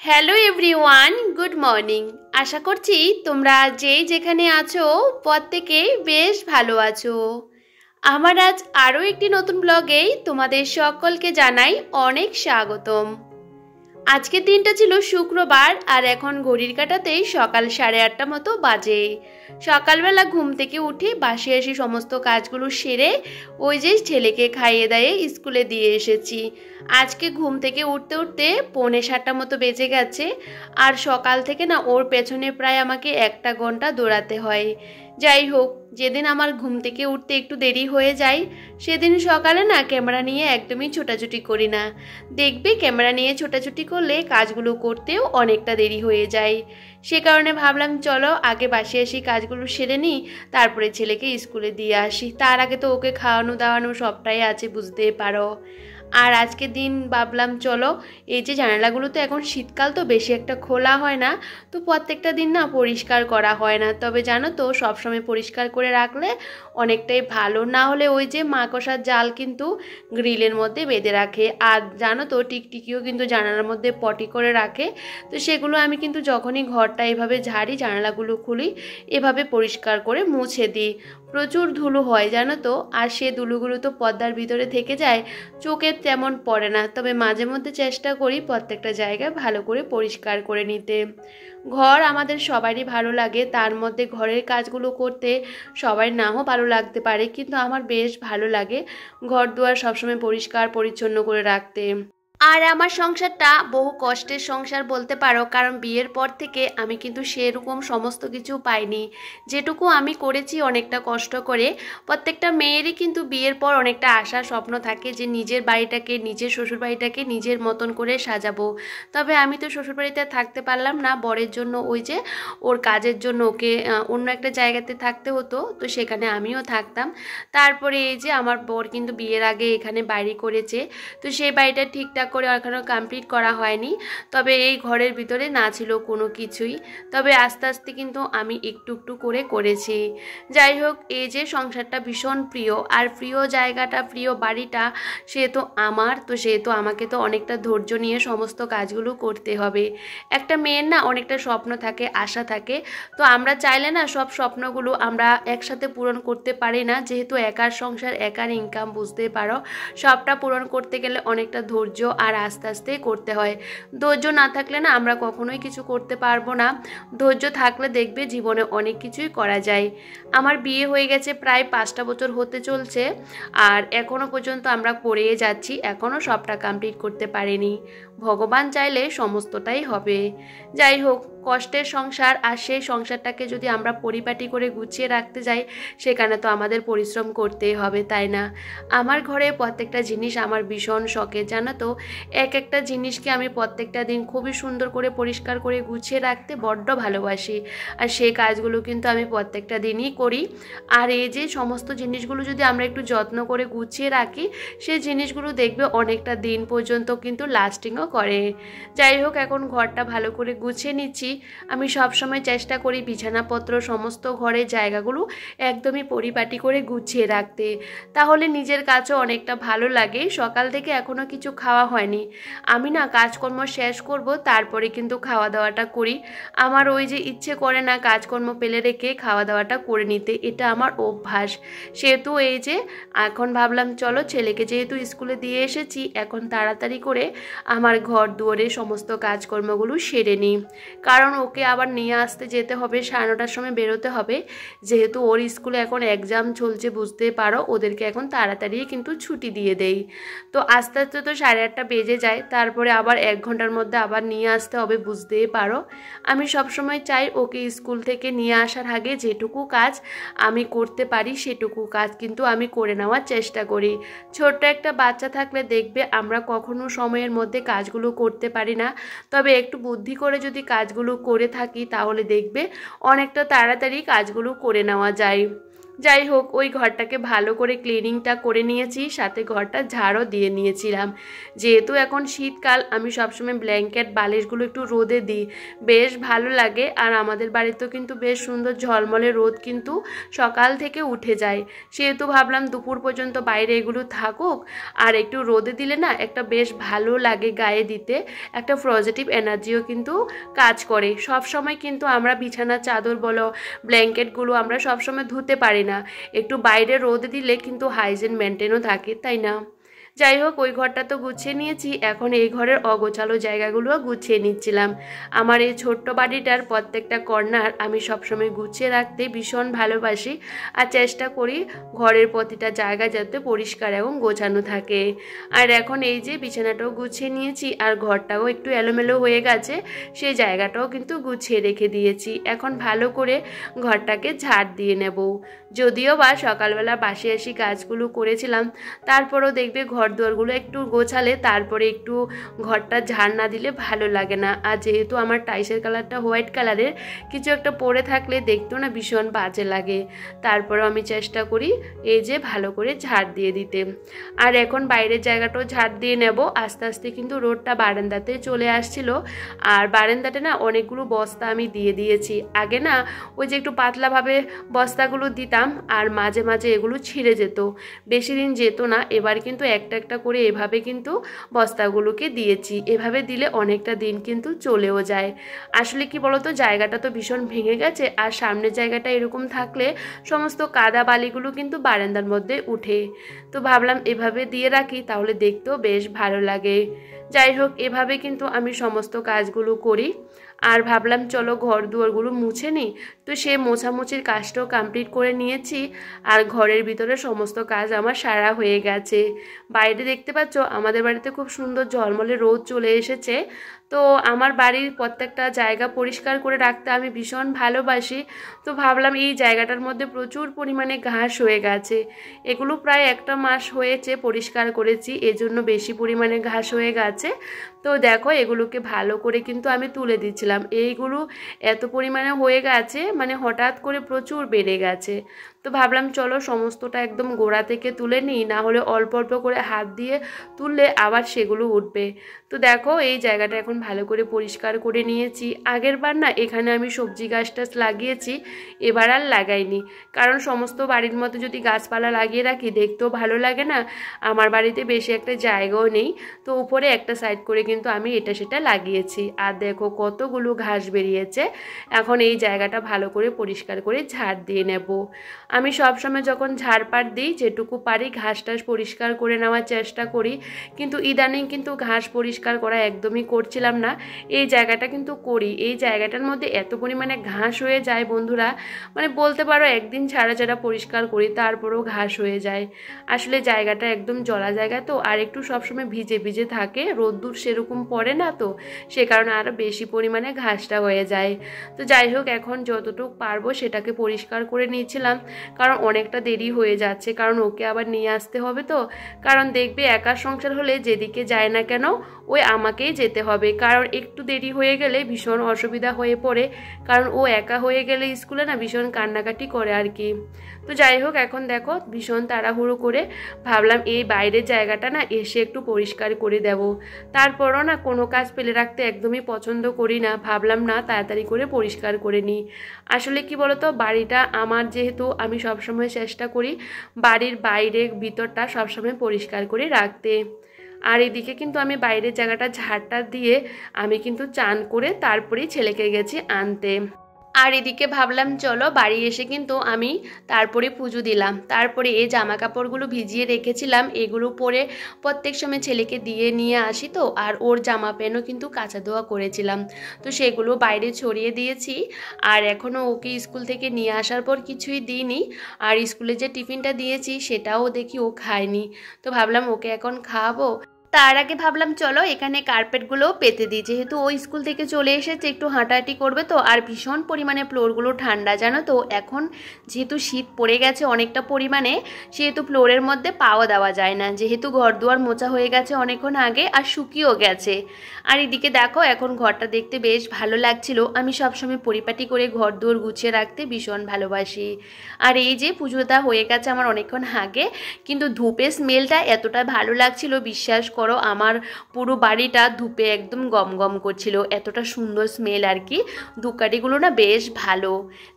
Hello everyone, good morning. আশা করছি তোমরা যেখানে আছো প্রত্যেকেই বেশ ভালো আছো। আমার আজ আরও একটি নতুন ব্লগে তোমাদের সকলকে জানাই অনেক স্বাগতম। আজকের দিনটা ছিল শুক্রবার আর এখন ঘড়ির কাঁটাতেই সকাল 8:30 মতো বাজে। সকালবেলা ঘুম থেকে উঠে বাসে এসে সমস্ত কাজগুলো সেরে ওই যে ছেলেকে খাইয়ে দাইয়ে স্কুলে দিয়ে এসেছি। আজকে ঘুম থেকে উঠতে উঠতে 6:45 মতো বেজে গেছে। আর সকাল থেকে না ওর পেছনে প্রায় আমাকে 1 ঘন্টা দৌড়াতে হয়। যাই হোক, যেদিন আমার ঘুম থেকে উঠতে একটু দেরি হয়ে যায় সেদিন সকালে না ক্যামেরা নিয়ে একদমই ছোটাছুটি করি না। দেখবে ক্যামেরা নিয়ে ছোটাছুটি করলে কাজগুলো করতেও অনেকটা দেরি হয়ে যায়। সে কারণে ভাবলাম চলো আগে বাসে আসি, কাজগুলো সেরে নিই, তারপরে ছেলেকে স্কুলে দিয়ে আসি। তার আগে তো ওকে খাওয়ানো দাওয়ানো সবটাই আছে, বুঝতেই পারো। আর আজকে দিন ভাবলাম চলো এই যে জানালাগুলো তো এখন শীতকাল তো বেশি একটা খোলা হয় না, তো প্রত্যেকটা দিন না পরিষ্কার করা হয় না। তবে জানো তো সবসময় পরিষ্কার করে রাখলে অনেকটাই ভালো, না হলে ওই যে মাকড়সার জাল কিন্তু গ্রিলের মধ্যে বেঁধে রাখে। আর জানো তো টিকটিকিও কিন্তু জানালার মধ্যে পটি করে রাখে। তো সেগুলো আমি কিন্তু যখনই ঘরটা এভাবে ঝাড়ি, জানালাগুলো খুলি, এভাবে পরিষ্কার করে মুছে দিই। প্রচুর ধুলো হয় জানো তো, আর সে ধুলোগুলো তো পর্দার ভিতরে থেকে যায়, চোখে তেমন পড়ে না। তবে মাঝে মধ্যে চেষ্টা করি প্রত্যেকটা জায়গায় ভালো করে পরিষ্কার করে নিতে। ঘর আমাদের সবারই ভালো লাগে, তার মধ্যে ঘরের কাজগুলো করতে সবার নাও ভালো লাগতে পারে, কিন্তু আমার বেশ ভালো লাগে ঘর দুয়ার সবসময় পরিষ্কার পরিচ্ছন্ন করে রাখতে। আর আমার সংসারটা বহু কষ্টের সংসার বলতে পারো, কারণ বিয়ের পর থেকে আমি কিন্তু সেরকম সমস্ত কিছু পাইনি। যেটুকু আমি করেছি অনেকটা কষ্ট করে। প্রত্যেকটা মেয়েরই কিন্তু বিয়ের পর অনেকটা আশা স্বপ্ন থাকে যে নিজের বাড়িটাকে, নিজের শ্বশুর বাড়িটাকে নিজের মতন করে সাজাবো। তবে আমি তো শ্বশুর বাড়িতে থাকতে পারলাম না বরের জন্য, ওই যে ওর কাজের জন্য ওকে অন্য একটা জায়গাতে থাকতে হতো, তো সেখানে আমিও থাকতাম। তারপরে এই যে আমার বর কিন্তু বিয়ের আগে এখানে বাড়ি করেছে, তো সেই বাড়িটা ঠিকঠাক করে এখনও কমপ্লিট করা হয়নি। তবে এই ঘরের ভিতরে না ছিল কোনো কিছুই, তবে আস্তে আস্তে কিন্তু আমি একটু একটু করে করেছি। যাই হোক, এই যে সংসারটা ভীষণ প্রিয়, আর প্রিয় জায়গাটা, প্রিয় বাড়িটা সেহেতু আমার, তো সেহেতু আমাকে তো অনেকটা ধৈর্য নিয়ে সমস্ত কাজগুলো করতে হবে। একটা মেয়ের না অনেকটা স্বপ্ন থাকে, আশা থাকে, তো আমরা চাইলে না সব স্বপ্নগুলো আমরা একসাথে পূরণ করতে পারি না, যেহেতু একার সংসার, একার ইনকাম, বুঝতে পারো। সবটা পূরণ করতে গেলে অনেকটা ধৈর্য আর আস্তে আস্তে করতে হয়। ধৈর্য না থাকলে না আমরা কখনোই কিছু করতে পারবো না। ধৈর্য থাকলে দেখবে জীবনে অনেক কিছুই করা যায়। আমার বিয়ে হয়ে গেছে প্রায় 5টা বছর হতে চলছে, আর এখনও পর্যন্ত আমরা করেই যাচ্ছি, এখনও সবটা কমপ্লিট করতে পারিনি। ভগবান চাইলে সমস্তটাই হবে। যাই হোক, কষ্টের সংসার, আর সেই সংসারটাকে যদি আমরা পরিপাটি করে গুছিয়ে রাখতে যাই সেখানে তো আমাদের পরিশ্রম করতেই হবে, তাই না? আমার ঘরে প্রত্যেকটা জিনিস আমার ভীষণ শখের জানো তো। এক একটা জিনিসকে আমি প্রত্যেকটা দিন খুবই সুন্দর করে পরিষ্কার করে গুছিয়ে রাখতে বড্ড ভালোবাসি, আর সেই কাজগুলো কিন্তু আমি প্রত্যেকটা দিনই করি। আর এই যে সমস্ত জিনিসগুলো যদি আমরা একটু যত্ন করে গুছিয়ে রাখি, সেই জিনিসগুলো দেখবে অনেকটা দিন পর্যন্ত কিন্তু লাস্টিংও করে। যাই হোক, এখন ঘরটা ভালো করে গুছিয়ে নিচ্ছি। আমি সবসময় চেষ্টা করি বিছানাপত্র, সমস্ত ঘরের জায়গাগুলো একদমই পরিপাটি করে গুছিয়ে রাখতে, তাহলে নিজের কাছেও অনেকটা ভালো লাগে। সকাল থেকে এখনও কিছু খাওয়া হয়নি, আমি না কাজকর্ম শেষ করব তারপরে কিন্তু খাওয়া দাওয়াটা করি। আমার ওই যে ইচ্ছে করে না কাজকর্ম ফেলে রেখে খাওয়া দাওয়াটা করে নিতে, এটা আমার অভ্যাস। সেহেতু এই যে এখন ভাবলাম চলো ছেলেকে যেহেতু স্কুলে দিয়ে এসেছি, এখন তাড়াতাড়ি করে আমার ঘর দুয়ারে সমস্ত কাজকর্মগুলো সেরে নিই, কারণ ওকে আবার নিয়ে আসতে যেতে হবে, 9:30টার সময় বেরোতে হবে। যেহেতু ওর স্কুলে এখন এক্সাম চলছে, বুঝতে পারো, ওদেরকে এখন তাড়াতাড়ি কিন্তু ছুটি দিয়ে দেই। তো আস্তে আস্তে তো 8:30 বেজে যায়, তারপরে আবার 1 ঘন্টার মধ্যে আবার নিয়ে আসতে হবে, বুঝতেই পারো। আমি সবসময় চাই ওকে স্কুল থেকে নিয়ে আসার আগে যেটুকু কাজ আমি করতে পারি সেটুকু কাজ কিন্তু আমি করে নেওয়ার চেষ্টা করি। ছোট্ট একটা বাচ্চা থাকলে দেখবে আমরা কখনো সময়ের মধ্যে কাজগুলো করতে পারি না, তবে একটু বুদ্ধি করে যদি কাজগুলো করে থাকি তাহলে দেখবে অনেকটা তাড়াতাড়ি কাজগুলো করে নেওয়া যায়। যাই হোক, ওই ঘরটাকে ভালো করে ক্লিনিংটা করে নিয়েছি, সাথে ঘরটা ঝাড়ও দিয়ে নিয়েছিলাম। যেহেতু এখন শীতকাল, আমি সবসময় ব্ল্যাঙ্কেট বালিশগুলো একটু রোদে দিই, বেশ ভালো লাগে। আর আমাদের বাড়িতেও কিন্তু বেশ সুন্দর ঝলমলে রোদ কিন্তু সকাল থেকে উঠে যায়, সেহেতু ভাবলাম দুপুর পর্যন্ত বাইরে এগুলো থাকুক, আর একটু রোদে দিলে না একটা বেশ ভালো লাগে গায়ে দিতে, একটা পজিটিভ এনার্জিও কিন্তু কাজ করে। সব সময় কিন্তু আমরা বিছানার চাদর বলো, ব্ল্যাঙ্কেটগুলো আমরা সবসময় ধুতে পারি না, একটু বাইরে রোদে দিলে কিন্তু হাইজিন মেনটেনও থাকে, তাই না? যাই হোক, ওই ঘরটা তো গুছিয়ে নিয়েছি, এখন এই ঘরের অগোছালো জায়গাগুলোও গুছিয়ে নিচ্ছিলাম। আমার এই ছোট্ট বাড়িটার প্রত্যেকটা কর্নার আমি সবসময় গুছিয়ে রাখতে ভীষণ ভালোবাসি, আর চেষ্টা করি ঘরের প্রতিটা জায়গা যাতে পরিষ্কার এবং গোছানো থাকে। আর এখন এই যে বিছানাটাও গুছিয়ে নিয়েছি, আর ঘরটাও একটু এলোমেলো হয়ে গেছে, সেই জায়গাটাও কিন্তু গুছিয়ে রেখে দিয়েছি। এখন ভালো করে ঘরটাকে ঝাড় দিয়ে নেব। যদিও বা সকালবেলা বাসি আসি কাজগুলো করেছিলাম, তারপরেও দেখবে ঘর দুয়ারগুলো একটু গোছালে তারপরে একটু ঘরটা ঝাড় না দিলে ভালো লাগে না। আর যেহেতু আমার টাইসের কালারটা হোয়াইট কালারের, কিছু একটা পরে থাকলে দেখতেও না ভীষণ বাজে লাগে। তারপরেও আমি চেষ্টা করি এই যে ভালো করে ঝাড় দিয়ে দিতে। আর এখন বাইরের জায়গাটাও ঝাড় দিয়ে নেব। আস্তে আস্তে কিন্তু রোদটা বারান্দাতে চলে আসছিল, আর বারান্দাতে না অনেকগুলো বস্তা আমি দিয়ে দিয়েছি। আগে না ওই যে একটু পাতলাভাবে বস্তাগুলো দিতাম, আর মাঝে মাঝে এগুলো ছিঁড়ে যেত, বেশি দিন যেত না। এবার কিন্তু একটা একটা করে এভাবে কিন্তু বস্তাগুলোকে দিয়েছি। এভাবে দিলে অনেকটা দিন কিন্তু চলেও যায়। আসলে কি বলতো, জায়গাটা তো ভীষণ ভেঙে গেছে, আর সামনের জায়গাটা এরকম থাকলে সমস্ত কাদা বালিগুলো কিন্তু বারান্দার মধ্যে উঠে। তো ভাবলাম এভাবে দিয়ে রাখি, তাহলে দেখতেও বেশ ভালো লাগে। যাই হোক, এভাবে কিন্তু আমি সমস্ত কাজগুলো করি। আর ভাবলাম চলো ঘর দুয়ারগুলো মুছে নিই, তো সে মোছামুছির কাজটাও কমপ্লিট করে নিয়েছি। আর ঘরের ভিতরে সমস্ত কাজ আমার সারা হয়ে গেছে। বাইরে দেখতে পাচ্ছ আমাদের বাড়িতে খুব সুন্দর ঝলমলে রোদ চলে এসেছে। তো আমার বাড়ির প্রত্যেকটা জায়গা পরিষ্কার করে রাখতে আমি ভীষণ ভালোবাসি। তো ভাবলাম এই জায়গাটার মধ্যে প্রচুর পরিমাণে ঘাস হয়ে গেছে, এগুলো প্রায় একটা মাস হয়েছে পরিষ্কার করেছি, এজন্য বেশি পরিমাণে ঘাস হয়ে গেছে। তো দেখো এগুলোকে ভালো করে কিন্তু আমি তুলে দিচ্ছিলাম। এইগুলো এত পরিমাণে হয়ে গেছে, মানে হঠাৎ করে প্রচুর বেড়ে গেছে। তো ভাবলাম চলো সমস্তটা একদম গোড়া থেকে তুলে নিই, না হলে অল্প অল্প করে হাত দিয়ে তুললে আবার সেগুলো উঠবে। তো দেখো এই জায়গাটা এখন ভালো করে পরিষ্কার করে নিয়েছি। আগের বার না এখানে আমি সবজি গাছ টাছ লাগিয়েছি, এবার আর লাগাইনি, কারণ সমস্ত বাড়ির মধ্যে যদি গাছপালা লাগিয়ে রাখি দেখতেও ভালো লাগে না। আমার বাড়িতে বেশি একটা জায়গাও নেই, তো উপরে একটা সাইড করে কিন্তু আমি এটা সেটা লাগিয়েছি। আর দেখো কতগুলো ঘাস বেরিয়েছে। এখন এই জায়গাটা ভালো করে পরিষ্কার করে ঝাড় দিয়ে নেব। আমি সবসময় যখন ঝাড়পাট দিই যেটুকু পারি ঘাস টাস পরিষ্কার করে নেওয়ার চেষ্টা করি, কিন্তু ইদানিং কিন্তু ঘাস পরিষ্কার করা একদমই করছিলাম না। এই জায়গাটা কিন্তু করি, এই জায়গাটার মধ্যে এত পরিমাণে ঘাস হয়ে যায় বন্ধুরা, মানে বলতে পারো একদিন ছাড়া ছাড়া পরিষ্কার করি তারপরেও ঘাস হয়ে যায়। আসলে জায়গাটা একদম জলা জায়গা তো, আর একটু সবসময় ভিজে ভিজে থাকে, রোদ্দুর সেরকম পড়ে না, তো সে কারণে আরও বেশি পরিমাণে ঘাসটা হয়ে যায়। তো যাই হোক, এখন যতটুকু পারবো সেটাকে পরিষ্কার করে নিয়েছিলাম, কারণ অনেকটা দেরি হয়ে যাচ্ছে, কারণ ওকে আবার নিয়ে আসতে হবে। তো কারণ দেখবে একা সংসার হলে যেদিকে যায় না কেন ওই আমাকেই যেতে হবে, কারণ একটু দেরি হয়ে গেলে ভীষণ অসুবিধা হয়ে পড়ে, কারণ ও একা হয়ে গেলে স্কুলে না ভীষণ কান্নাকাটি করে আর কি। তো যাই হোক, এখন দেখো ভীষণ তাড়াহুড়ো করে ভাবলাম এই বাইরের জায়গাটা না এসে একটু পরিষ্কার করে দেব। তারপরও না কোনো কাজ ফেলে রাখতে একদমই পছন্দ করি না, ভাবলাম না তাড়াতাড়ি করে পরিষ্কার করে নিই। আসলে কি বলতো, বাড়িটা আমার, যেহেতু আমি সবসময় চেষ্টা করি বাড়ির বাইরে ভিতরটা সবসময় পরিষ্কার করে রাখতে। আর এদিকে কিন্তু আমি বাইরের জায়গাটা ঝাড়টা দিয়ে আমি কিন্তু চান করে তারপরেই ছেলেকে গেছি আনতে। আর এদিকে ভাবলাম চলো বাড়ি এসে কিন্তু আমি তারপরে পুজো দিলাম। তারপরে এই জামা কাপড়গুলো ভিজিয়ে রেখেছিলাম, এগুলো পরে প্রত্যেক সময় ছেলেকে দিয়ে নিয়ে আসি, তো আর ওর জামা প্যান্টও কিন্তু কাচা ধোয়া করেছিলাম, তো সেগুলো বাইরে ছড়িয়ে দিয়েছি। আর এখনও ওকে স্কুল থেকে নিয়ে আসার পর কিছুই দিইনি, আর স্কুলে যে টিফিনটা দিয়েছি সেটাও দেখি ও খায়নি, তো ভাবলাম ওকে এখন খাওয়াবো। তার আগে ভাবলাম চলো এখানে কার্পেটগুলো পেতে দিই, যেহেতু ওই স্কুল থেকে চলে এসেছে একটু হাঁটাহাঁটি করবে তো। আর ভীষণ পরিমাণে ফ্লোরগুলো ঠান্ডা জানো তো, এখন যেহেতু শীত পড়ে গেছে অনেকটা পরিমাণে, সেহেতু ফ্লোরের মধ্যে পাওয়া দেওয়া যায় না, যেহেতু ঘর দুয়ার মোছা হয়ে গেছে অনেকক্ষণ আগে আর শুকিয়েও গেছে। আর এদিকে দেখো এখন ঘরটা দেখতে বেশ ভালো লাগছিল। আমি সবসময় পরিপাটি করে ঘর দুয়ার গুছিয়ে রাখতে ভীষণ ভালোবাসি। আর এই যে পুজোটা হয়ে গেছে আমার অনেকক্ষণ আগে, কিন্তু ধূপের স্মেলটা এতটা ভালো লাগছিল, বিশ্বাস করো আমার পুরো বাড়িটা ধূপে একদম গম গম করছিল, এতটা সুন্দর স্মেল আর কি। ধূপকাঠিগুলো না বেশ ভালো।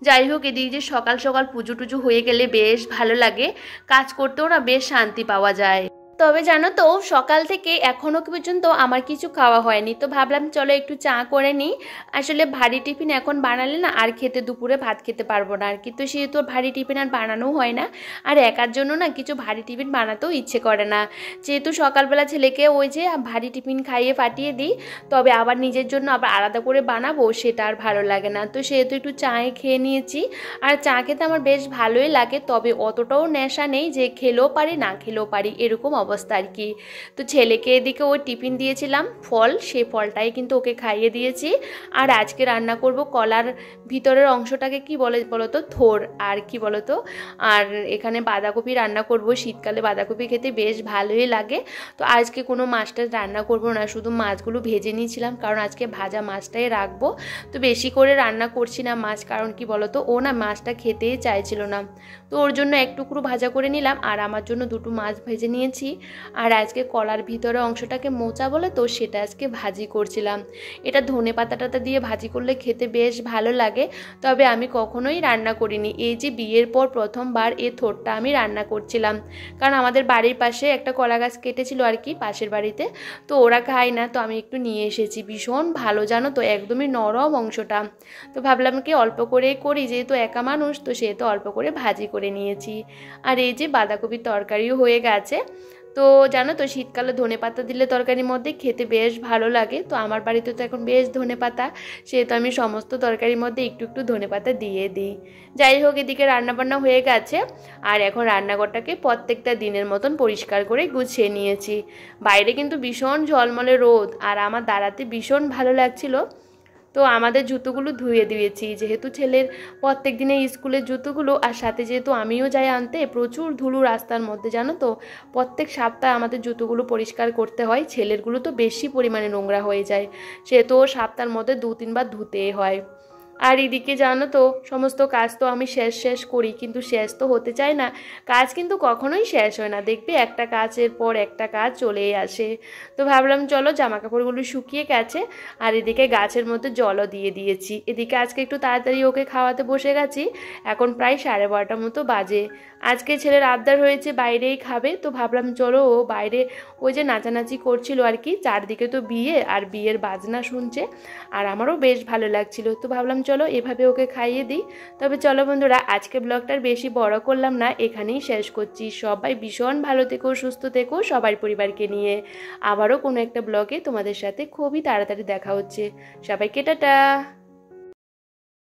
যাই হোক, এদিকে যে সকাল সকাল পুজো টুজো হয়ে গেলে বেশ ভালো লাগে, কাজ করতেও না বেশ শান্তি পাওয়া যায়। তবে জানো তো সকাল থেকে এখনও পর্যন্ত আমার কিছু খাওয়া হয়নি, তো ভাবলাম চলো একটু চা করে নিই। আসলে ভারী টিফিন এখন বানালে না আর খেতে দুপুরে ভাত খেতে পারবো না আর কি, তো সেহেতু ভারী টিফিন আর বানানোও হয় না। আর একার জন্য না কিছু ভারী টিফিন বানাতেও ইচ্ছে করে না, যেহেতু সকালবেলা ছেলেকে ওই যে ভারী টিফিন খাইয়ে পাঠিয়ে দিই, তবে আবার নিজের জন্য আবার আলাদা করে বানাবো সেটা আর ভালো লাগে না, তো সেহেতু একটু চায়ে খেয়ে নিয়েছি। আর চা খেতে আমার বেশ ভালোই লাগে, তবে অতটাও নেশা নেই যে খেলেও পারি না খেলেও পারি এরকম অবস্থা আর কি। তো ছেলেকে এদিকে ওই টিফিন দিয়েছিলাম ফল, সেই ফলটাই কিন্তু ওকে খাইয়ে দিয়েছি। আর আজকে রান্না করব কলার ভিতরের অংশটাকে কি বলে বলতো, থোর আর কি বলতো। আর এখানে বাঁধাকপি রান্না করব, শীতকালে বাঁধাকপি খেতে বেশ ভালোই লাগে। তো আজকে কোনো মাছটা রান্না করব না, শুধু মাছগুলো ভেজে নিয়েছিলাম, কারণ আজকে ভাজা মাছটাই রাখবো। তো বেশি করে রান্না করছি না মাছ, কারণ কি বলতো ও না মাছটা খেতেই চাইছিল না, তো ওর জন্য এক টুকরো ভাজা করে নিলাম আর আমার জন্য দুটো মাছ ভেজে নিয়েছি। আর আজকে কলার ভিতরে অংশটাকে মোচা বলে তো সেটা আজকে ভাজি করছিলাম। এটা ধনে পাতাটা দিয়ে ভাজি করলে খেতে বেশ ভালো লাগে, তবে আমি কখনোই রান্না করিনি। এই যে বিয়ের পর প্রথমবার এই থোরটা আমি রান্না করছিলাম, কারণ আমাদের বাড়ির পাশে একটা কলা গাছ কেটেছিল আর কি পাশের বাড়িতে, তো ওরা খায় না, তো আমি একটু নিয়ে এসেছি। ভীষণ ভালো জানো তো, একদমই নরম অংশটা। তো ভাবলাম কি অল্প করে করি, যেহেতু একা মানুষ তো সেহেতু অল্প করে ভাজি করে নিয়েছি। আর এই যে বাঁধাকপির তরকারিও হয়ে গেছে। তো জানো তো শীতকালে ধনেপাতা দিলে তরকারির মধ্যে খেতে বেশ ভালো লাগে, তো আমার বাড়িতে তো এখন বেশ ধনেপাতা, সেহেতু আমি সমস্ত তরকারির মধ্যে একটু একটু ধনেপাতা দিয়ে দিই। যাই হোক, এদিকে রান্নাবান্না হয়ে গেছে আর এখন রান্নাঘরটাকে প্রত্যেকটা দিনের মতন পরিষ্কার করে গুছিয়ে নিয়েছি। বাইরে কিন্তু ভীষণ ঝলমলে রোদ আর আমার দাঁড়াতে ভীষণ ভালো লাগছিল, তো আমাদের জুতোগুলো ধুয়ে দিয়েছি, যেহেতু ছেলের প্রত্যেক দিনে স্কুলের জুতোগুলো, আর সাথে যেহেতু আমিও যাই আনতে, প্রচুর ধুলো রাস্তার মধ্যে জানো তো, প্রত্যেক সপ্তাহে আমাদের জুতোগুলো পরিষ্কার করতে হয়। ছেলেরগুলো তো বেশি পরিমাণে নোংরা হয়ে যায়, সেহেতু সপ্তাহের মধ্যে 2-3 বার ধুতে হয়। আর এদিকে জানো তো সমস্ত কাজ তো আমি শেষ করি, কিন্তু শেষ তো হতে চায় না, কাজ কিন্তু কখনোই শেষ হয় না, দেখবি একটা কাজের পর একটা কাজ চলেই আসে। তো ভাবলাম চলো জামা কাপড়গুলো শুকিয়ে গেছে আর এদিকে গাছের মধ্যে জলও দিয়ে দিয়েছি। এদিকে আজকে একটু তাড়াতাড়ি ওকে খাওয়াতে বসে গেছি, এখন প্রায় 12:30 মতো বাজে। আজকে ছেলের আবদার হয়েছে বাইরেই খাবে, তো ভাবলাম চলো ও বাইরে ওই যে নাচানাচি করছিল আর কি, চারদিকে তো বিয়ে আর বিয়ের বাজনা শুনছে আর আমারও বেশ ভালো লাগছিল, তো ভাবলাম চলো এভাবে ওকে খাইয়ে দিই। তবে চলো বন্ধুরা, আজকে ব্লগটার বেশি বড় করলাম না, এখানেই শেষ করছি। সবাই ভীষণ ভালো থেকো, সুস্থ থেকো সবার পরিবারকে নিয়ে। আবারও কোনো একটা ব্লগে তোমাদের সাথে খুবই তাড়াতাড়ি দেখা হচ্ছে। সবাইকে টাটা।